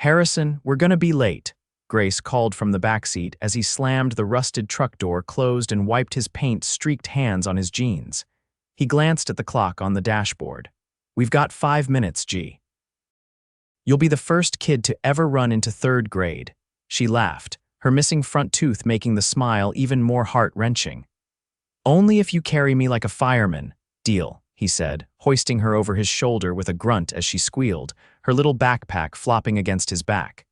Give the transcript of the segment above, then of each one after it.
Harrison, we're gonna be late, Grace called from the backseat as he slammed the rusted truck door closed and wiped his paint-streaked hands on his jeans. He glanced at the clock on the dashboard. We've got 5 minutes, G. You'll be the first kid to ever run into 3rd grade. She laughed, her missing front tooth making the smile even more heart-wrenching. Only if you carry me like a fireman. Deal, he said, hoisting her over his shoulder with a grunt as she squealed, her little backpack flopping against his back.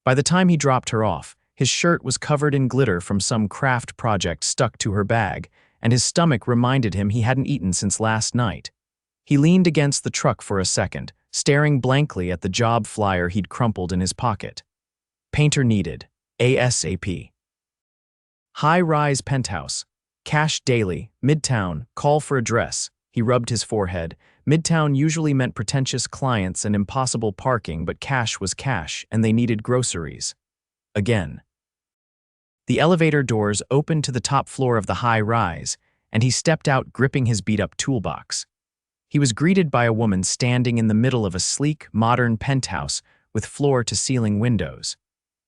By the time he dropped her off, his shirt was covered in glitter from some craft project stuck to her bag, and his stomach reminded him he hadn't eaten since last night. He leaned against the truck for a second, staring blankly at the job flyer he'd crumpled in his pocket. Painter needed. ASAP. High-rise penthouse. Cash daily. Midtown. Call for address. He rubbed his forehead. Midtown usually meant pretentious clients and impossible parking, but cash was cash, and they needed groceries. Again. The elevator doors opened to the top floor of the high-rise, and he stepped out gripping his beat-up toolbox. He was greeted by a woman standing in the middle of a sleek, modern penthouse with floor-to-ceiling windows.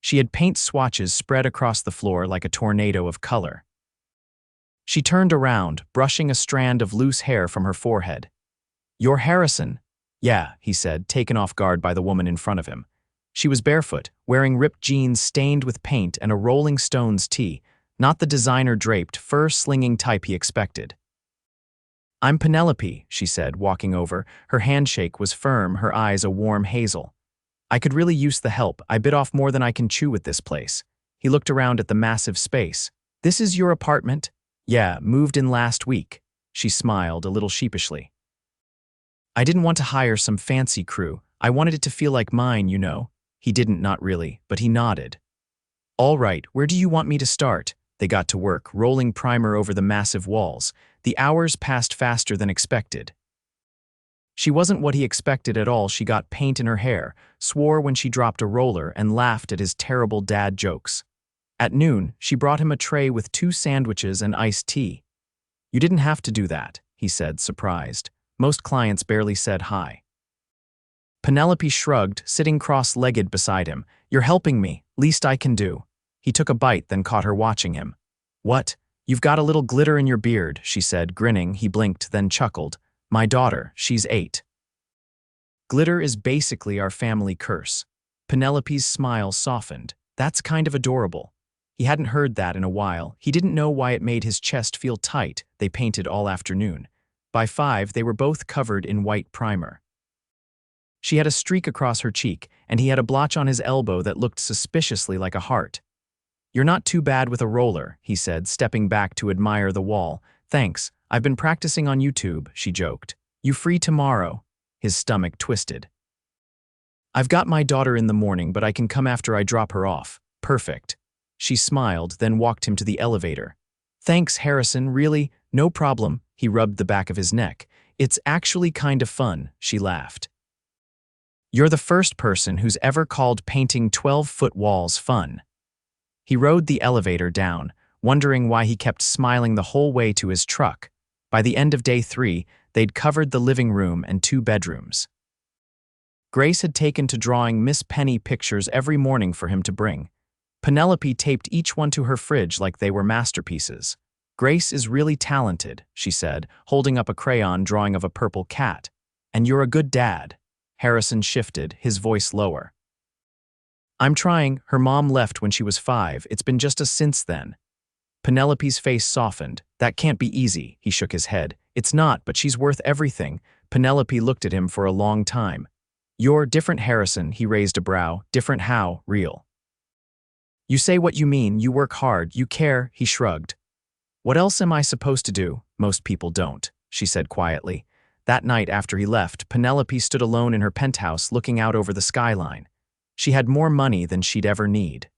She had paint swatches spread across the floor like a tornado of color. She turned around, brushing a strand of loose hair from her forehead. "You're Harrison." "Yeah," he said, taken off guard by the woman in front of him. She was barefoot, wearing ripped jeans stained with paint and a Rolling Stones tee, not the designer-draped, fur-slinging type he expected. "I'm Penelope," she said, walking over. Her handshake was firm, her eyes a warm hazel. "I could really use the help. I bit off more than I can chew with this place." He looked around at the massive space. "This is your apartment?" "Yeah, moved in last week." She smiled, a little sheepishly. "I didn't want to hire some fancy crew. I wanted it to feel like mine, you know." He didn't, not really, but he nodded. "All right, where do you want me to start?" They got to work, rolling primer over the massive walls. The hours passed faster than expected. She wasn't what he expected at all. She got paint in her hair, swore when she dropped a roller, and laughed at his terrible dad jokes. At noon, she brought him a tray with 2 sandwiches and iced tea. "You didn't have to do that," he said, surprised. Most clients barely said hi. Penelope shrugged, sitting cross-legged beside him. "You're helping me. Least I can do." He took a bite, then caught her watching him. "What? You've got a little glitter in your beard," she said, grinning. He blinked, then chuckled. "My daughter, she's 8. Glitter is basically our family curse." Penelope's smile softened. "That's kind of adorable." He hadn't heard that in a while. He didn't know why it made his chest feel tight. They painted all afternoon. By 5, they were both covered in white primer. She had a streak across her cheek, and he had a blotch on his elbow that looked suspiciously like a heart. "You're not too bad with a roller," he said, stepping back to admire the wall. "Thanks, I've been practicing on YouTube," she joked. "You free tomorrow?" His stomach twisted. "I've got my daughter in the morning, but I can come after I drop her off." "Perfect." She smiled, then walked him to the elevator. "Thanks, Harrison, really, no problem." He rubbed the back of his neck. "It's actually kind of fun," she laughed. "You're the first person who's ever called painting 12-foot walls fun." He rode the elevator down, wondering why he kept smiling the whole way to his truck. By the end of day 3, they'd covered the living room and 2 bedrooms. Grace had taken to drawing Miss Penny pictures every morning for him to bring. Penelope taped each one to her fridge like they were masterpieces. "Grace is really talented," she said, holding up a crayon drawing of a purple cat. "And you're a good dad." Harrison shifted, his voice lower. "I'm trying. Her mom left when she was 5. It's been just a since then." Penelope's face softened. "That can't be easy," he shook his head. "It's not, but she's worth everything." Penelope looked at him for a long time. "You're different, Harrison," he raised a brow. "Different how? Real." "You say what you mean. You work hard. You care," he shrugged. "What else am I supposed to do?" "Most people don't," she said quietly. That night after he left, Penelope stood alone in her penthouse looking out over the skyline. She had more money than she'd ever need.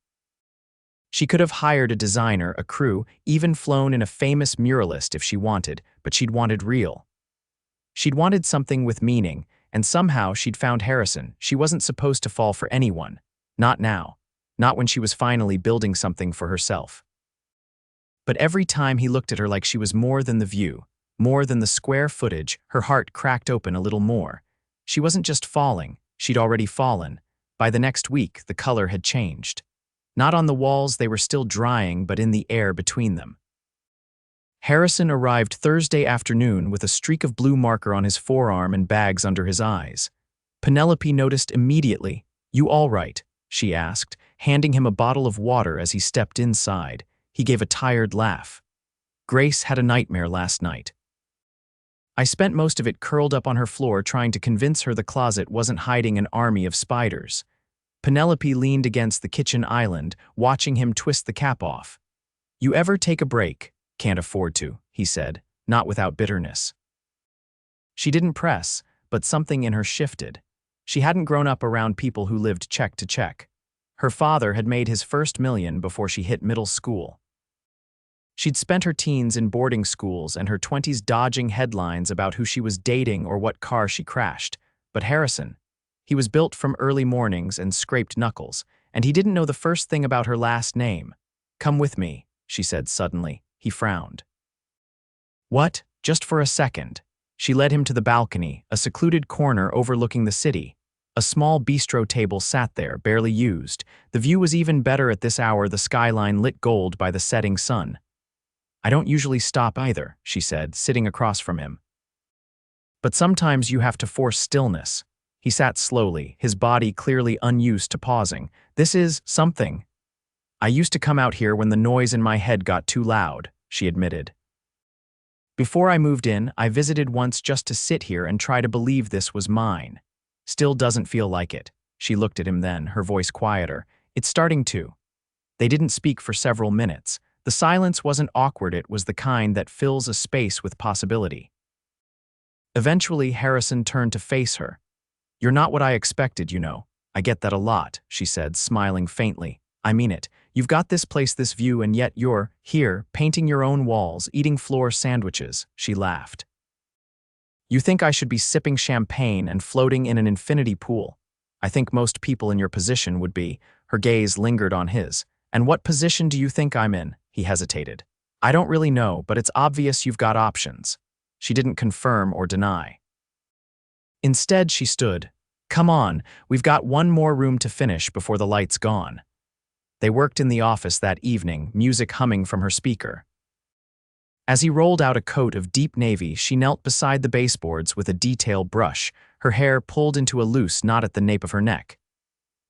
She could have hired a designer, a crew, even flown in a famous muralist if she wanted, but she'd wanted real. She'd wanted something with meaning, and somehow she'd found Harrison. She wasn't supposed to fall for anyone. Not now. Not when she was finally building something for herself. But every time he looked at her like she was more than the view, more than the square footage, her heart cracked open a little more. She wasn't just falling, she'd already fallen. By the next week, the color had changed. Not on the walls, they were still drying, but in the air between them. Harrison arrived Thursday afternoon with a streak of blue marker on his forearm and bags under his eyes. Penelope noticed immediately. "You all right?" she asked, handing him a bottle of water as he stepped inside. He gave a tired laugh. "Grace had a nightmare last night. I spent most of it curled up on her floor trying to convince her the closet wasn't hiding an army of spiders." Penelope leaned against the kitchen island, watching him twist the cap off. "You ever take a break?" "Can't afford to," he said, not without bitterness. She didn't press, but something in her shifted. She hadn't grown up around people who lived check to check. Her father had made his first million before she hit middle school. She'd spent her teens in boarding schools and her 20s dodging headlines about who she was dating or what car she crashed. But Harrison, he was built from early mornings and scraped knuckles, and he didn't know the first thing about her last name. "Come with me," she said suddenly. He frowned. "What? Just for a second." She led him to the balcony, a secluded corner overlooking the city. A small bistro table sat there, barely used. The view was even better at this hour, the skyline lit gold by the setting sun. "I don't usually stop either," she said, sitting across from him. "But sometimes you have to force stillness." He sat slowly, his body clearly unused to pausing. "This is something. I used to come out here when the noise in my head got too loud," she admitted. "Before I moved in, I visited once just to sit here and try to believe this was mine. Still doesn't feel like it." She looked at him then, her voice quieter. "It's starting to." They didn't speak for several minutes. The silence wasn't awkward, it was the kind that fills a space with possibility. Eventually, Harrison turned to face her. "You're not what I expected, you know. I get that a lot," she said, smiling faintly. "I mean it. You've got this place, this view, and yet you're here, painting your own walls, eating floor sandwiches." She laughed. "You think I should be sipping champagne and floating in an infinity pool. I think most people in your position would be." Her gaze lingered on his. "And what position do you think I'm in?" He hesitated. "I don't really know, but it's obvious you've got options." She didn't confirm or deny. Instead, she stood. "Come on, we've got one more room to finish before the light's gone." They worked in the office that evening, music humming from her speaker. As he rolled out a coat of deep navy, she knelt beside the baseboards with a detail brush, her hair pulled into a loose knot at the nape of her neck.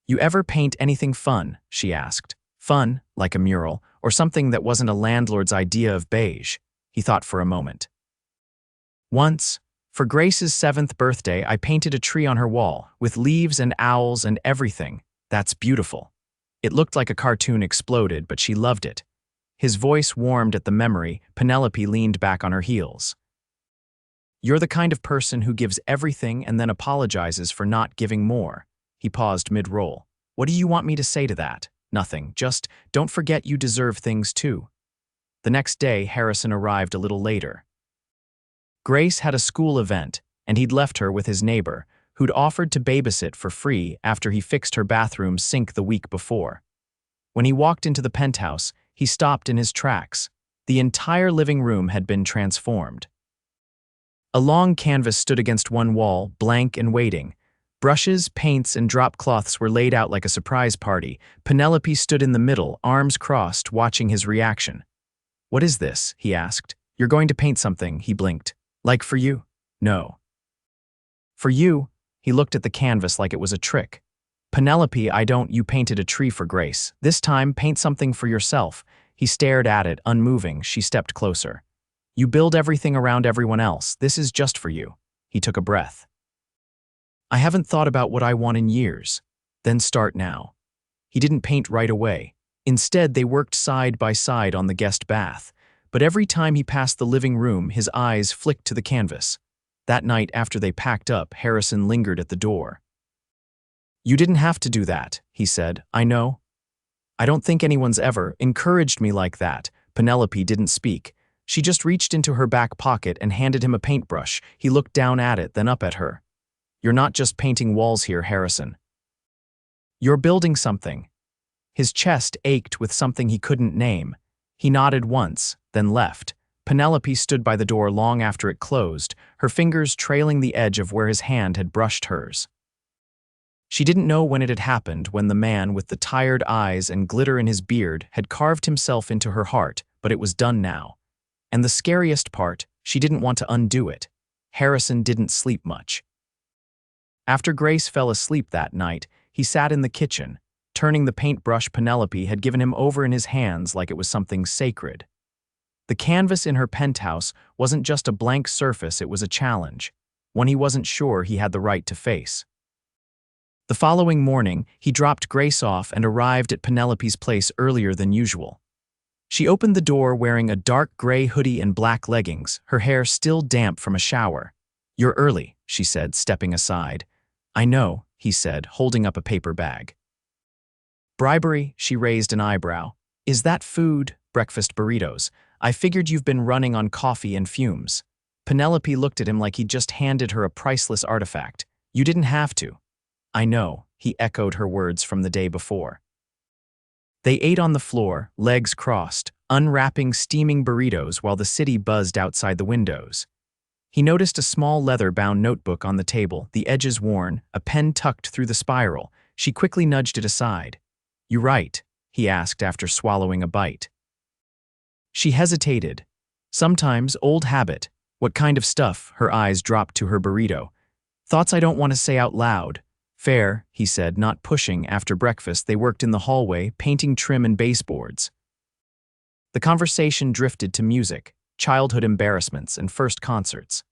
"You ever paint anything fun?" she asked. "Fun, like a mural, or something that wasn't a landlord's idea of beige?" He thought for a moment. "Once, for Grace's 7th birthday, I painted a tree on her wall, with leaves and owls and everything. That's beautiful." It looked like a cartoon exploded, but she loved it. His voice warmed at the memory. Penelope leaned back on her heels. "You're the kind of person who gives everything and then apologizes for not giving more." He paused mid-roll. "What do you want me to say to that?" "Nothing, just don't forget you deserve things too." The next day, Harrison arrived a little later. Grace had a school event, and he'd left her with his neighbor, who'd offered to babysit for free after he fixed her bathroom sink the week before. When he walked into the penthouse, he stopped in his tracks. The entire living room had been transformed. A long canvas stood against one wall, blank and waiting. Brushes, paints, and drop cloths were laid out like a surprise party. Penelope stood in the middle, arms crossed, watching his reaction. "What is this?" he asked. "You're going to paint something," he blinked. "Like for you?" "No." "For you?" He looked at the canvas like it was a trick. "Penelope, you painted a tree for Grace. This time, paint something for yourself." He stared at it, unmoving. She stepped closer. "You build everything around everyone else. This is just for you." He took a breath. "I haven't thought about what I want in years." "Then start now." He didn't paint right away. Instead, they worked side by side on the guest bath. But every time he passed the living room, his eyes flicked to the canvas. That night, after they packed up, Harrison lingered at the door. "You didn't have to do that," he said. "I know. I don't think anyone's ever encouraged me like that." Penelope didn't speak. She just reached into her back pocket and handed him a paintbrush. He looked down at it, then up at her. "You're not just painting walls here, Harrison. You're building something." His chest ached with something he couldn't name. He nodded once, then left. Penelope stood by the door long after it closed, her fingers trailing the edge of where his hand had brushed hers. She didn't know when it had happened, when the man with the tired eyes and glitter in his beard had carved himself into her heart, but it was done now. And the scariest part, she didn't want to undo it. Harrison didn't sleep much. After Grace fell asleep that night, he sat in the kitchen, turning the paintbrush Penelope had given him over in his hands like it was something sacred. The canvas in her penthouse wasn't just a blank surface, it was a challenge, one he wasn't sure he had the right to face. The following morning, he dropped Grace off and arrived at Penelope's place earlier than usual. She opened the door wearing a dark gray hoodie and black leggings, her hair still damp from a shower. "You're early," she said, stepping aside. "I know," he said, holding up a paper bag. "Bribery?" She raised an eyebrow. "Is that food?" "Breakfast burritos. I figured you've been running on coffee and fumes." Penelope looked at him like he'd just handed her a priceless artifact. "You didn't have to." "I know," he echoed her words from the day before. They ate on the floor, legs crossed, unwrapping steaming burritos while the city buzzed outside the windows. He noticed a small leather-bound notebook on the table, the edges worn, a pen tucked through the spiral. She quickly nudged it aside. "You write?" he asked after swallowing a bite. She hesitated. "Sometimes, old habit." "What kind of stuff?" Her eyes dropped to her burrito. "Thoughts I don't want to say out loud." "Fair," he said, not pushing. After breakfast, they worked in the hallway, painting trim and baseboards. The conversation drifted to music, childhood embarrassments, and first concerts.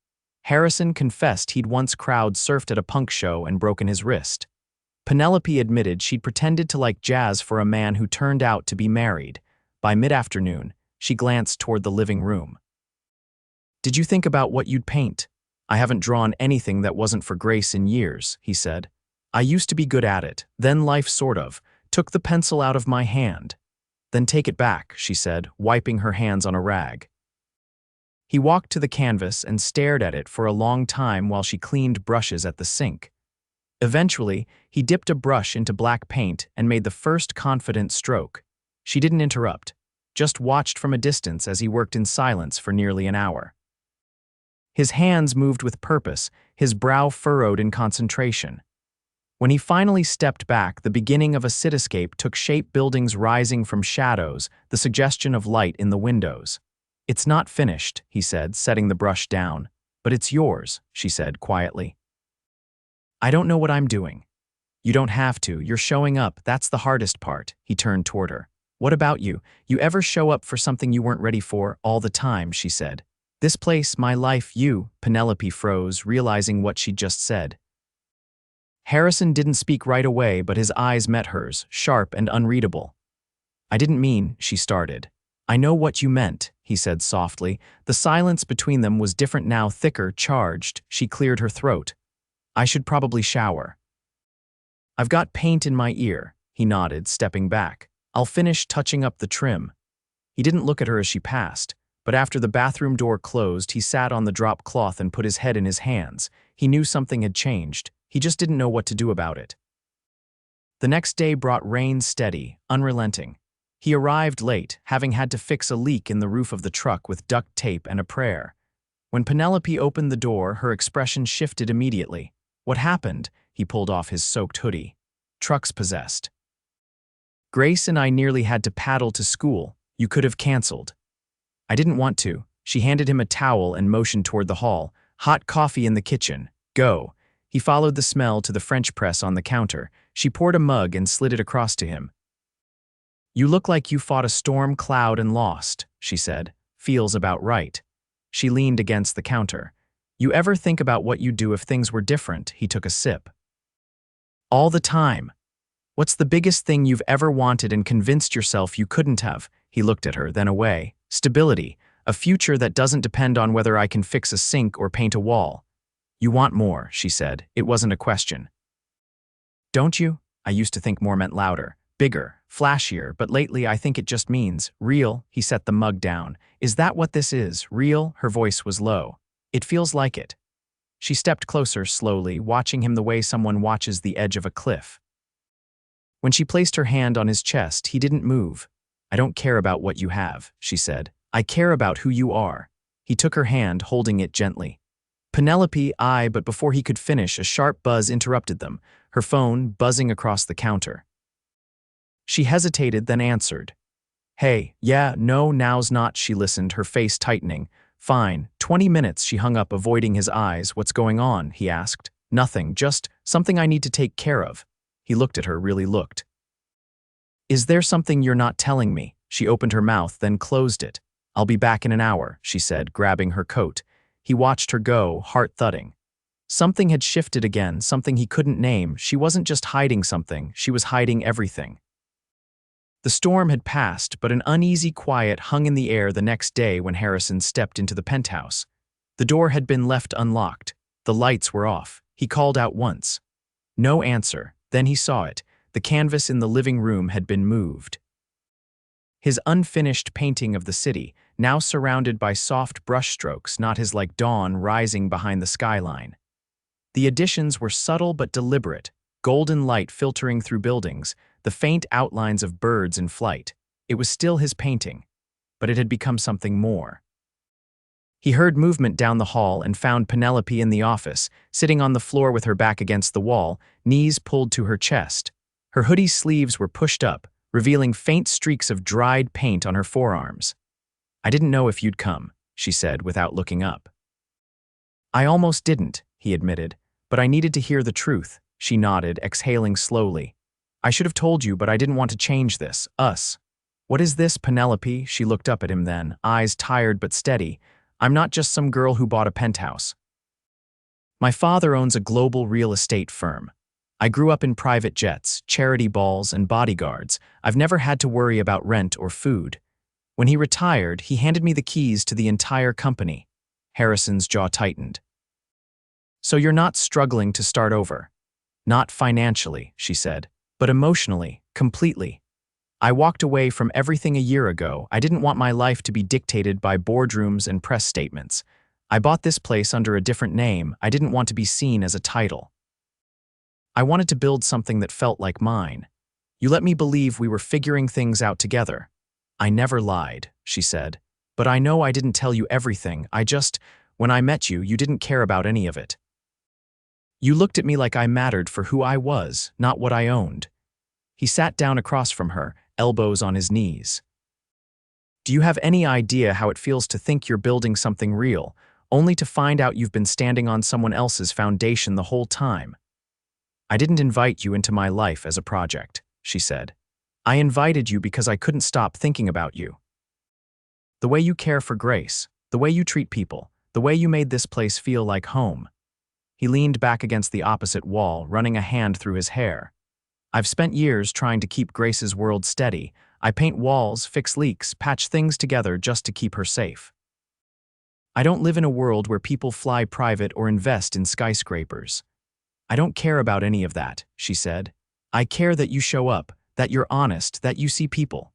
Harrison confessed he'd once crowd surfed at a punk show and broken his wrist. Penelope admitted she'd pretended to like jazz for a man who turned out to be married. By mid-afternoon, she glanced toward the living room. "Did you think about what you'd paint?" "I haven't drawn anything that wasn't for Grace in years," he said. "I used to be good at it, then life sort of took the pencil out of my hand." "Then take it back," she said, wiping her hands on a rag. He walked to the canvas and stared at it for a long time while she cleaned brushes at the sink. Eventually, he dipped a brush into black paint and made the first confident stroke. She didn't interrupt, just watched from a distance as he worked in silence for nearly an hour. His hands moved with purpose, his brow furrowed in concentration. When he finally stepped back, the beginning of a cityscape took shape, buildings rising from shadows, the suggestion of light in the windows. "It's not finished," he said, setting the brush down. "But it's yours," she said quietly. "I don't know what I'm doing." "You don't have to, you're showing up, that's the hardest part." He turned toward her. "What about you? You ever show up for something you weren't ready for?" "All the time," she said. "This place, my life, you." Penelope froze, realizing what she'd just said. Harrison didn't speak right away, but his eyes met hers, sharp and unreadable. "I didn't mean," she started. "I know what you meant," he said softly. The silence between them was different now, thicker, charged. She cleared her throat. "I should probably shower." "I've got paint in my ear," he nodded, stepping back. "I'll finish touching up the trim." He didn't look at her as she passed, but after the bathroom door closed, he sat on the drop cloth and put his head in his hands. He knew something had changed. He just didn't know what to do about it. The next day brought rain, steady, unrelenting. He arrived late, having had to fix a leak in the roof of the truck with duct tape and a prayer. When Penelope opened the door, her expression shifted immediately. "What happened?" He pulled off his soaked hoodie. "Truck's possessed. Grace and I nearly had to paddle to school. You could have canceled." "I didn't want to." She handed him a towel and motioned toward the hall. "Hot coffee in the kitchen. Go." He followed the smell to the French press on the counter. She poured a mug and slid it across to him. "You look like you fought a storm cloud and lost," she said. "Feels about right." She leaned against the counter. "You ever think about what you'd do if things were different?" He took a sip. "All the time." "What's the biggest thing you've ever wanted and convinced yourself you couldn't have?" He looked at her, then away. "Stability. A future that doesn't depend on whether I can fix a sink or paint a wall." "You want more," she said. It wasn't a question. "Don't you?" "I used to think more meant louder, bigger, flashier, but lately I think it just means real." He set the mug down. "Is that what this is? Real?" Her voice was low. "It feels like it." She stepped closer slowly, watching him the way someone watches the edge of a cliff. When she placed her hand on his chest, he didn't move. "I don't care about what you have," she said. "I care about who you are." He took her hand, holding it gently. Penelope, but before he could finish, a sharp buzz interrupted them, her phone buzzing across the counter. She hesitated, then answered. Hey, yeah, no, now's not, she listened, her face tightening. Fine, 20 minutes, she hung up, avoiding his eyes. What's going on, he asked. Nothing, just something I need to take care of. He looked at her, really looked. Is there something you're not telling me? She opened her mouth, then closed it. I'll be back in an hour, she said, grabbing her coat. He watched her go, heart thudding. Something had shifted again, something he couldn't name. She wasn't just hiding something, she was hiding everything. The storm had passed, but an uneasy quiet hung in the air the next day when Harrison stepped into the penthouse. The door had been left unlocked. The lights were off. He called out once. No answer. Then he saw it. The canvas in the living room had been moved. His unfinished painting of the city, now surrounded by soft brushstrokes, not his like dawn rising behind the skyline. The additions were subtle but deliberate, golden light filtering through buildings, the faint outlines of birds in flight. It was still his painting, but it had become something more. He heard movement down the hall and found Penelope in the office, sitting on the floor with her back against the wall, knees pulled to her chest. Her hoodie's sleeves were pushed up, revealing faint streaks of dried paint on her forearms. I didn't know if you'd come, she said without looking up. I almost didn't, he admitted, but I needed to hear the truth. She nodded, exhaling slowly. I should have told you, but I didn't want to change this, us. What is this, Penelope? She looked up at him then, eyes tired but steady. I'm not just some girl who bought a penthouse. My father owns a global real estate firm. I grew up in private jets, charity balls, and bodyguards. I've never had to worry about rent or food. When he retired, he handed me the keys to the entire company. Harrison's jaw tightened. So you're not struggling to start over? Not financially, she said, but emotionally, completely. I walked away from everything a year ago. I didn't want my life to be dictated by boardrooms and press statements. I bought this place under a different name. I didn't want to be seen as a title. I wanted to build something that felt like mine. You let me believe we were figuring things out together. I never lied, she said. But I know I didn't tell you everything. When I met you, you didn't care about any of it. You looked at me like I mattered for who I was, not what I owned. He sat down across from her, elbows on his knees. Do you have any idea how it feels to think you're building something real, only to find out you've been standing on someone else's foundation the whole time? I didn't invite you into my life as a project, she said. I invited you because I couldn't stop thinking about you. The way you care for Grace, the way you treat people, the way you made this place feel like home. He leaned back against the opposite wall, running a hand through his hair. I've spent years trying to keep Grace's world steady. I paint walls, fix leaks, patch things together just to keep her safe. I don't live in a world where people fly private or invest in skyscrapers. I don't care about any of that, she said. I care that you show up, that you're honest, that you see people.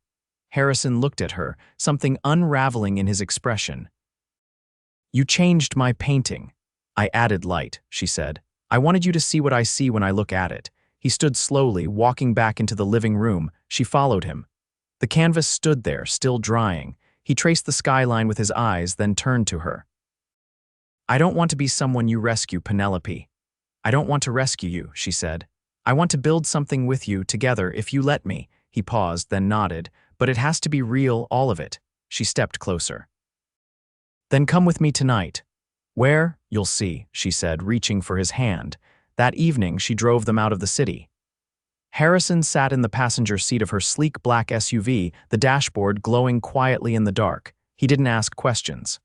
Harrison looked at her, something unraveling in his expression. You changed my painting. I added light, she said. I wanted you to see what I see when I look at it. He stood slowly, walking back into the living room. She followed him. The canvas stood there, still drying. He traced the skyline with his eyes, then turned to her. I don't want to be someone you rescue, Penelope. I don't want to rescue you, she said. I want to build something with you, together, if you let me. He paused, then nodded. But it has to be real, all of it. She stepped closer. Then come with me tonight. Where? You'll see, she said, reaching for his hand. That evening, she drove them out of the city. Harrison sat in the passenger seat of her sleek black SUV, the dashboard glowing quietly in the dark. He didn't ask questions.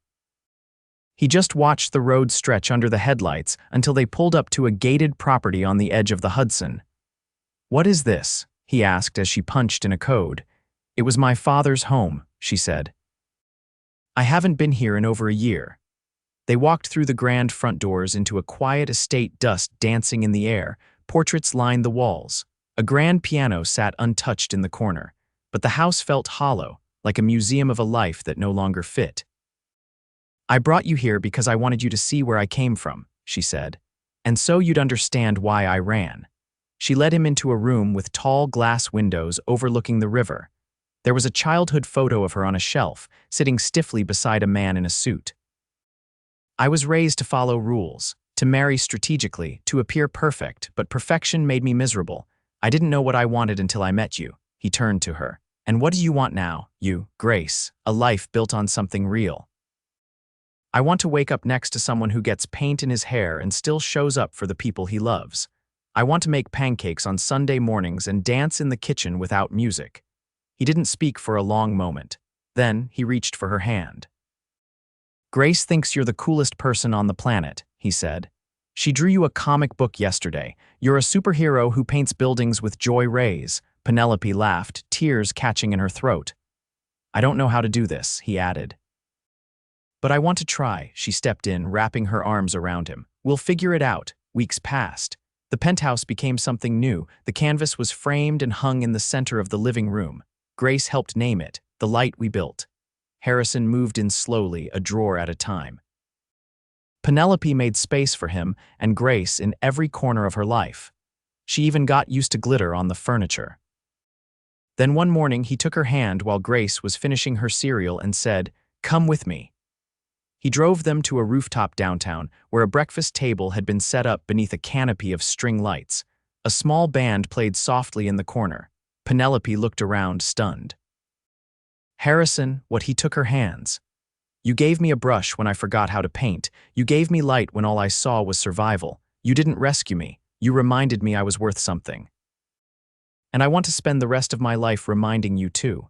He just watched the road stretch under the headlights until they pulled up to a gated property on the edge of the Hudson. What is this? He asked as she punched in a code. It was my father's home, she said. I haven't been here in over a year. They walked through the grand front doors into a quiet estate, dust dancing in the air. Portraits lined the walls. A grand piano sat untouched in the corner. But the house felt hollow, like a museum of a life that no longer fit. I brought you here because I wanted you to see where I came from, she said. And so you'd understand why I ran. She led him into a room with tall glass windows overlooking the river. There was a childhood photo of her on a shelf, sitting stiffly beside a man in a suit. I was raised to follow rules, to marry strategically, to appear perfect, but perfection made me miserable. I didn't know what I wanted until I met you." He turned to her. "And what do you want now, you, Grace? A life built on something real." "I want to wake up next to someone who gets paint in his hair and still shows up for the people he loves. I want to make pancakes on Sunday mornings and dance in the kitchen without music." He didn't speak for a long moment. Then he reached for her hand. "Grace thinks you're the coolest person on the planet," he said. "She drew you a comic book yesterday. You're a superhero who paints buildings with joy rays." Penelope laughed, tears catching in her throat. "I don't know how to do this," he added. "But I want to try." She stepped in, wrapping her arms around him. "We'll figure it out." Weeks passed. The penthouse became something new. The canvas was framed and hung in the center of the living room. Grace helped name it, "The Light We Built." Harrison moved in slowly, a drawer at a time. Penelope made space for him and Grace in every corner of her life. She even got used to glitter on the furniture. Then one morning he took her hand while Grace was finishing her cereal and said, "Come with me." He drove them to a rooftop downtown where a breakfast table had been set up beneath a canopy of string lights. A small band played softly in the corner. Penelope looked around, stunned. "Harrison," he took her hands. "You gave me a brush when I forgot how to paint. You gave me light when all I saw was survival. You didn't rescue me. You reminded me I was worth something. And I want to spend the rest of my life reminding you too."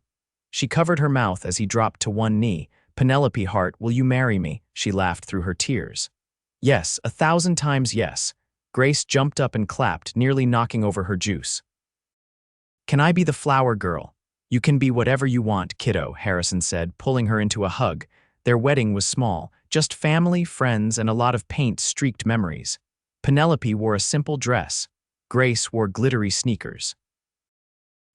She covered her mouth as he dropped to one knee. "Penelope Hart, will you marry me?" She laughed through her tears. "Yes, 1,000 times yes." Grace jumped up and clapped, nearly knocking over her juice. "Can I be the flower girl?" "You can be whatever you want, kiddo," Harrison said, pulling her into a hug. Their wedding was small, just family, friends, and a lot of paint-streaked memories. Penelope wore a simple dress. Grace wore glittery sneakers.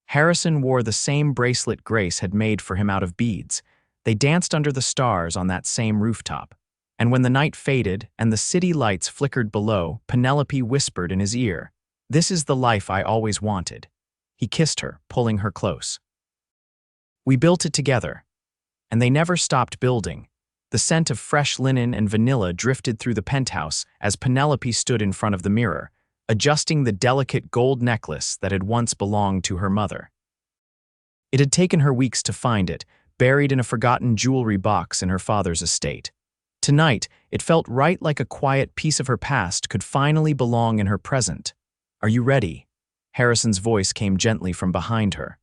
Harrison wore the same bracelet Grace had made for him out of beads. They danced under the stars on that same rooftop. And when the night faded and the city lights flickered below, Penelope whispered in his ear, "This is the life I always wanted." He kissed her, pulling her close. "We built it together." And they never stopped building. The scent of fresh linen and vanilla drifted through the penthouse as Penelope stood in front of the mirror, adjusting the delicate gold necklace that had once belonged to her mother. It had taken her weeks to find it, buried in a forgotten jewelry box in her father's estate. Tonight, it felt right, like a quiet piece of her past could finally belong in her present. "Are you ready?" Harrison's voice came gently from behind her.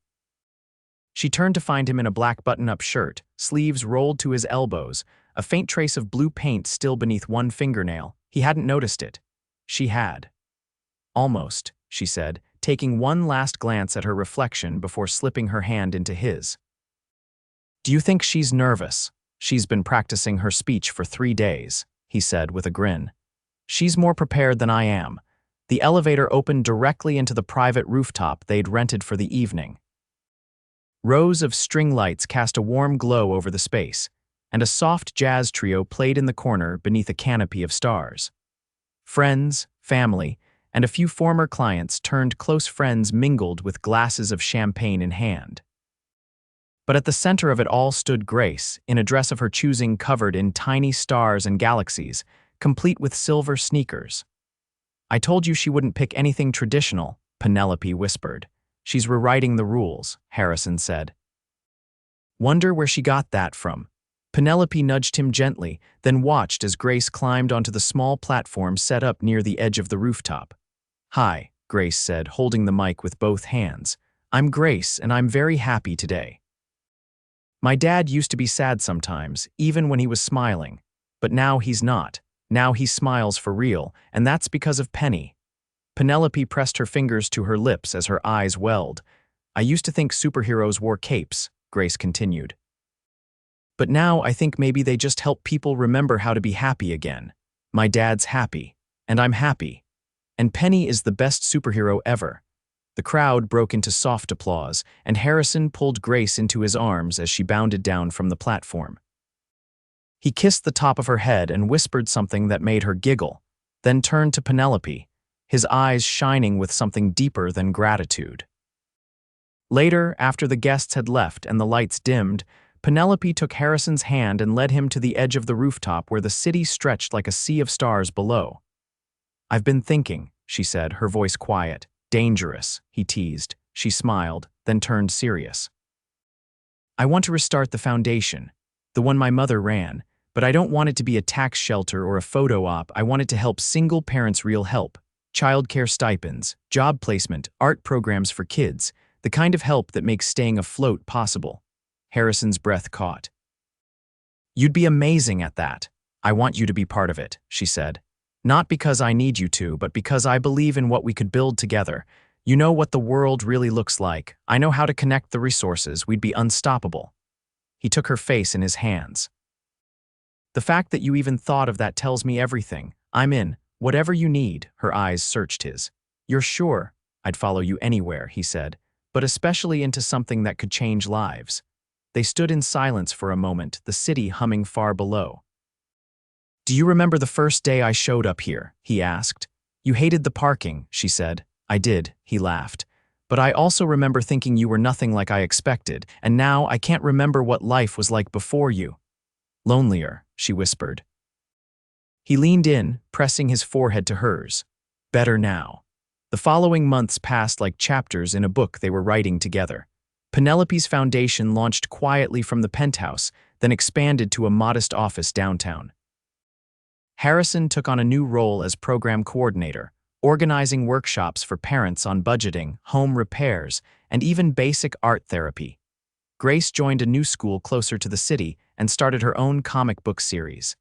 She turned to find him in a black button-up shirt, sleeves rolled to his elbows, a faint trace of blue paint still beneath one fingernail. He hadn't noticed it. She had. "Almost," she said, taking one last glance at her reflection before slipping her hand into his. "Do you think she's nervous?" "She's been practicing her speech for 3 days," he said with a grin. "She's more prepared than I am." The elevator opened directly into the private rooftop they'd rented for the evening. Rows of string lights cast a warm glow over the space, and a soft jazz trio played in the corner beneath a canopy of stars. Friends, family, and a few former clients turned close friends mingled with glasses of champagne in hand. But at the center of it all stood Grace, in a dress of her choosing covered in tiny stars and galaxies, complete with silver sneakers. "I told you she wouldn't pick anything traditional," Penelope whispered. "She's rewriting the rules," Harrison said. "Wonder where she got that from." Penelope nudged him gently, then watched as Grace climbed onto the small platform set up near the edge of the rooftop. "Hi," Grace said, holding the mic with both hands. "I'm Grace, and I'm very happy today. My dad used to be sad sometimes, even when he was smiling. But now he's not. Now he smiles for real, and that's because of Penny." Penelope pressed her fingers to her lips as her eyes welled. "I used to think superheroes wore capes," Grace continued. "But now I think maybe they just help people remember how to be happy again. My dad's happy, and I'm happy. And Penny is the best superhero ever." The crowd broke into soft applause, and Harrison pulled Grace into his arms as she bounded down from the platform. He kissed the top of her head and whispered something that made her giggle, then turned to Penelope, his eyes shining with something deeper than gratitude. Later, after the guests had left and the lights dimmed, Penelope took Harrison's hand and led him to the edge of the rooftop where the city stretched like a sea of stars below. "I've been thinking," she said, her voice quiet. "Dangerous," he teased. She smiled, then turned serious. "I want to restart the foundation, the one my mother ran, but I don't want it to be a tax shelter or a photo op. I want it to help single parents, real help. Childcare stipends, job placement, art programs for kids, the kind of help that makes staying afloat possible." Harrison's breath caught. "You'd be amazing at that. I want you to be part of it," she said. "Not because I need you to, but because I believe in what we could build together. You know what the world really looks like. I know how to connect the resources. We'd be unstoppable." He took her face in his hands. "The fact that you even thought of that tells me everything. I'm in. Whatever you need." Her eyes searched his. "You're sure?" "I'd follow you anywhere," he said, "but especially into something that could change lives." They stood in silence for a moment, the city humming far below. "Do you remember the first day I showed up here?" he asked. "You hated the parking," she said. "I did," he laughed. "But I also remember thinking you were nothing like I expected, and now I can't remember what life was like before you." "Lonelier," she whispered. He leaned in, pressing his forehead to hers. "Better now." The following months passed like chapters in a book they were writing together. Penelope's foundation launched quietly from the penthouse, then expanded to a modest office downtown. Harrison took on a new role as program coordinator, organizing workshops for parents on budgeting, home repairs, and even basic art therapy. Grace joined a new school closer to the city and started her own comic book series,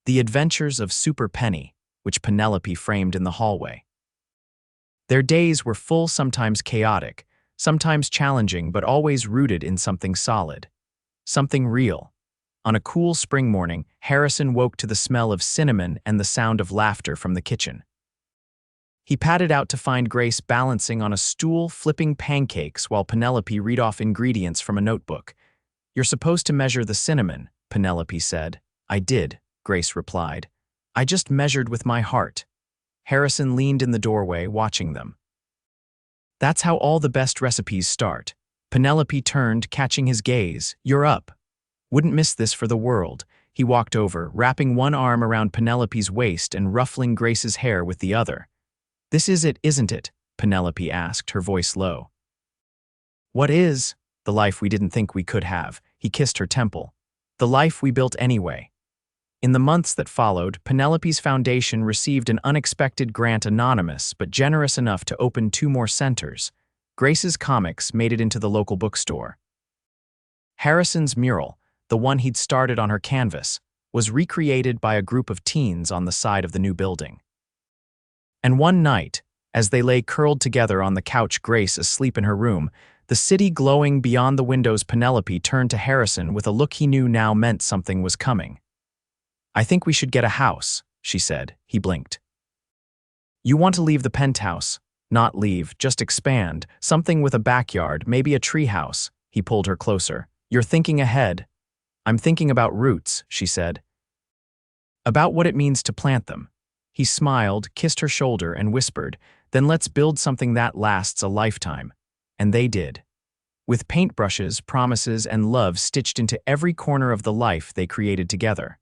The Adventures of Super Penny, which Penelope framed in the hallway. Their days were full, sometimes chaotic, sometimes challenging, but always rooted in something solid, something real. On a cool spring morning, Harrison woke to the smell of cinnamon and the sound of laughter from the kitchen. He padded out to find Grace balancing on a stool, flipping pancakes while Penelope read off ingredients from a notebook. "You're supposed to measure the cinnamon," Penelope said. "I did," Grace replied. "I just measured with my heart." Harrison leaned in the doorway, watching them. "That's how all the best recipes start." Penelope turned, catching his gaze. "You're up." "Wouldn't miss this for the world." He walked over, wrapping one arm around Penelope's waist and ruffling Grace's hair with the other. "This is it, isn't it?" Penelope asked, her voice low. "What is?" "The life we didn't think we could have." He kissed her temple. "The life we built anyway." In the months that followed, Penelope's foundation received an unexpected grant, anonymous but generous enough to open 2 more centers. Grace's comics made it into the local bookstore. Harrison's mural, the one he'd started on her canvas, was recreated by a group of teens on the side of the new building. And one night, as they lay curled together on the couch, Grace asleep in her room, the city glowing beyond the windows, Penelope turned to Harrison with a look he knew now meant something was coming. "I think we should get a house," she said. He blinked. "You want to leave the penthouse?" "Not leave, just expand. Something with a backyard, maybe a tree house." He pulled her closer. "You're thinking ahead." "I'm thinking about roots," she said. "About what it means to plant them." He smiled, kissed her shoulder, and whispered, "Then let's build something that lasts a lifetime." And they did. With paintbrushes, promises, and love stitched into every corner of the life they created together.